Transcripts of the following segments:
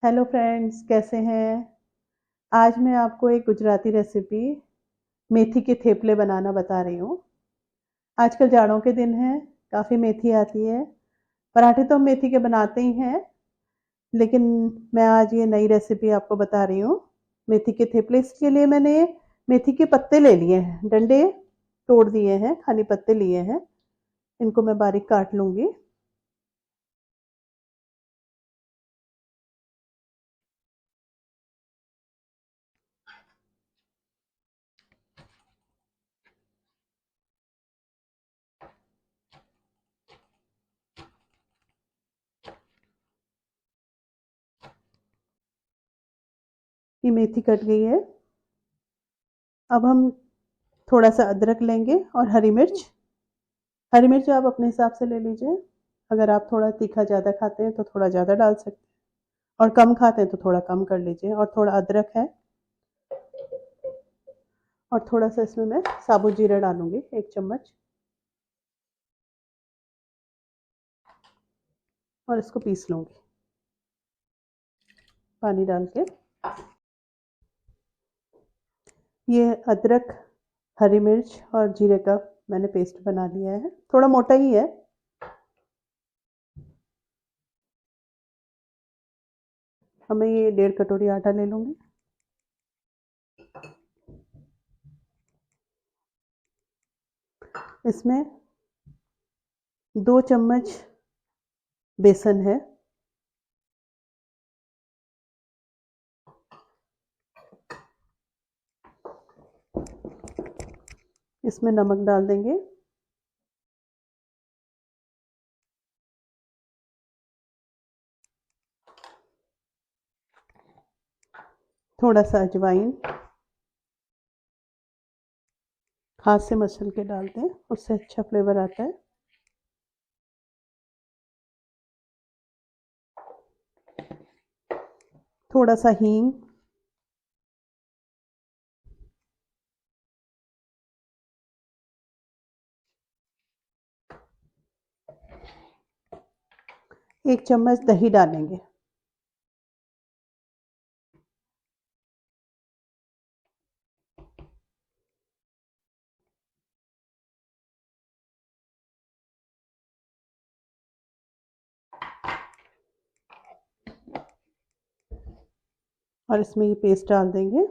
Hello friends, कैसे हैं। आज मैं आपको एक गुजराती रेसिपी मेथी के थेपले बनाना बता रही हूँ। आजकल जाड़ों के दिन हैं, काफ़ी मेथी आती है। पराठे तो हम मेथी के बनाते ही हैं, लेकिन मैं आज ये नई रेसिपी आपको बता रही हूँ मेथी के थेपले। इसके लिए मैंने मेथी के पत्ते ले लिए हैं, डंडे तोड़ दिए हैं, खाली पत्ते लिए हैं। इनको मैं बारीक काट लूँगी। ये मेथी कट गई है। अब हम थोड़ा सा अदरक लेंगे और हरी मिर्च। हरी मिर्च आप अपने हिसाब से ले लीजिए। अगर आप थोड़ा तीखा ज़्यादा खाते हैं तो थोड़ा ज़्यादा डाल सकते हैं, और कम खाते हैं तो थोड़ा कम कर लीजिए। और थोड़ा अदरक है, और थोड़ा सा इसमें मैं साबुत जीरा डालूंगी, 1 चम्मच। और इसको पीस लूंगी पानी डाल के। ये अदरक, हरी मिर्च और जीरे का मैंने पेस्ट बना लिया है, थोड़ा मोटा ही है। अब मैं ये 1.5 कटोरी आटा ले लूंगी। इसमें 2 चम्मच बेसन है। इसमें नमक डाल देंगे। थोड़ा सा अजवाइन, हाथ से मसल के डालते हैं, उससे अच्छा फ्लेवर आता है। थोड़ा सा हींग, एक चम्मच दही डालेंगे। और इसमें ये पेस्ट डाल देंगे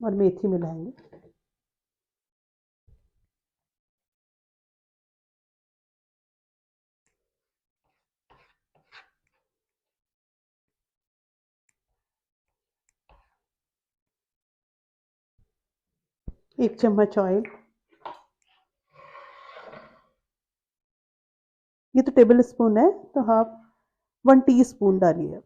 और मेथी मिलाएंगे। 1 चम्मच ऑयल। ये तो टेबल स्पून है, तो आप 1 टीस्पून डालिए।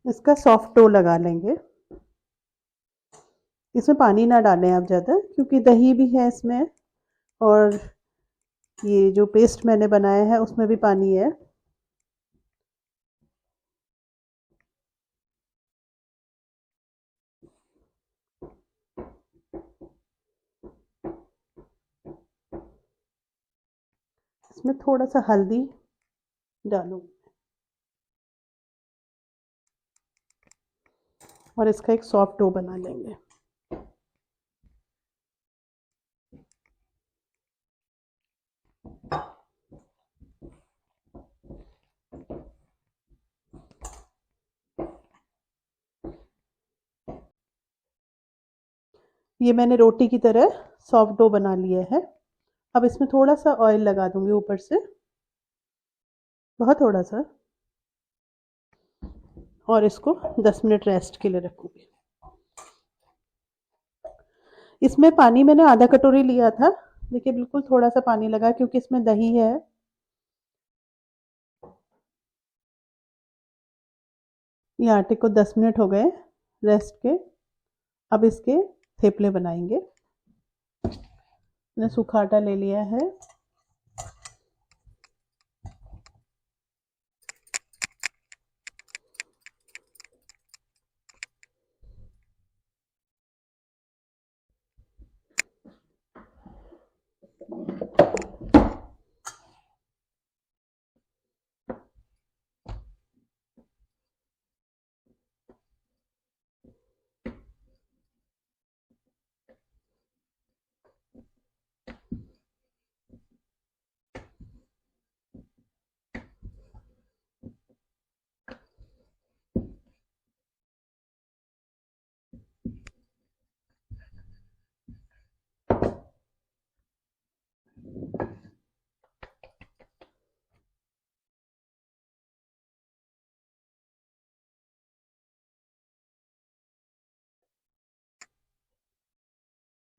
इसका सॉफ्ट डो लगा लेंगे। इसमें पानी ना डालें आप ज़्यादा, क्योंकि दही भी है इसमें, और ये जो पेस्ट मैंने बनाया है उसमें भी पानी है। इसमें थोड़ा सा हल्दी डालूं, और इसका एक सॉफ्ट डो बना लेंगे। ये मैंने रोटी की तरह सॉफ्ट डो बना लिया है। अब इसमें थोड़ा सा ऑयल लगा दूंगी ऊपर से, बहुत थोड़ा सा, और इसको 10 मिनट रेस्ट के लिए रखूंगी। इसमें पानी मैंने आधा कटोरी लिया था, देखिए बिल्कुल थोड़ा सा पानी लगा, क्योंकि इसमें दही है। ये आटे को 10 मिनट हो गए रेस्ट के। अब इसके थेपले बनाएंगे। मैंने सूखा आटा ले लिया है।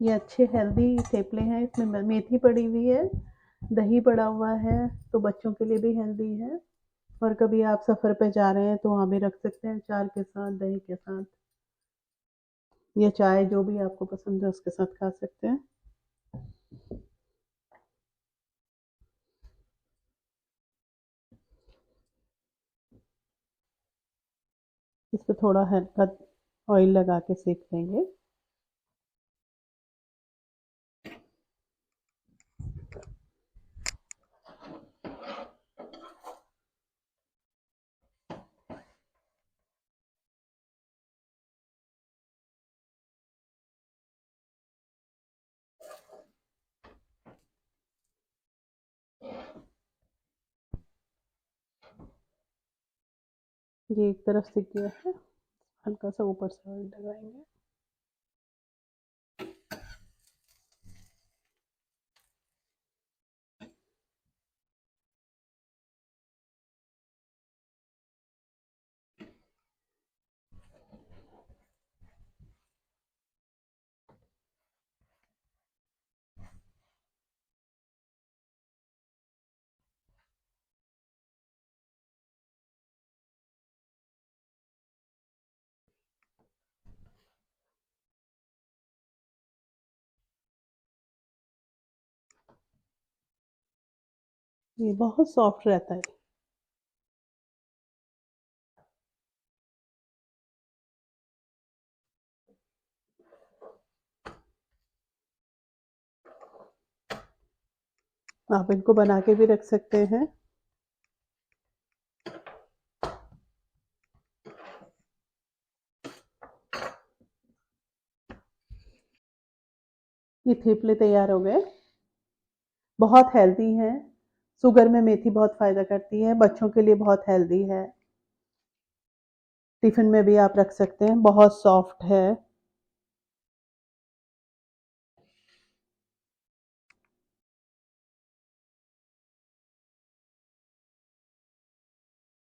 ये अच्छे हेल्दी थेपले हैं। इसमें मेथी पड़ी हुई है, दही पड़ा हुआ है, तो बच्चों के लिए भी हेल्दी है। और कभी आप सफ़र पे जा रहे हैं तो वहाँ भी रख सकते हैं, अचार के साथ, दही के साथ, या चाय, जो भी आपको पसंद है उसके साथ खा सकते हैं। इस पे थोड़ा हल्का ऑयल लगा के सेक लेंगे। ये एक तरफ से किया है, हल्का सा ऊपर से ऑयल लगाएंगे। ये बहुत सॉफ्ट रहता है। आप इनको बना के भी रख सकते हैं। ये थेपले तैयार हो गए। बहुत हेल्दी हैं। शुगर में मेथी बहुत फ़ायदा करती है, बच्चों के लिए बहुत हेल्दी है। टिफ़िन में भी आप रख सकते हैं, बहुत सॉफ्ट है।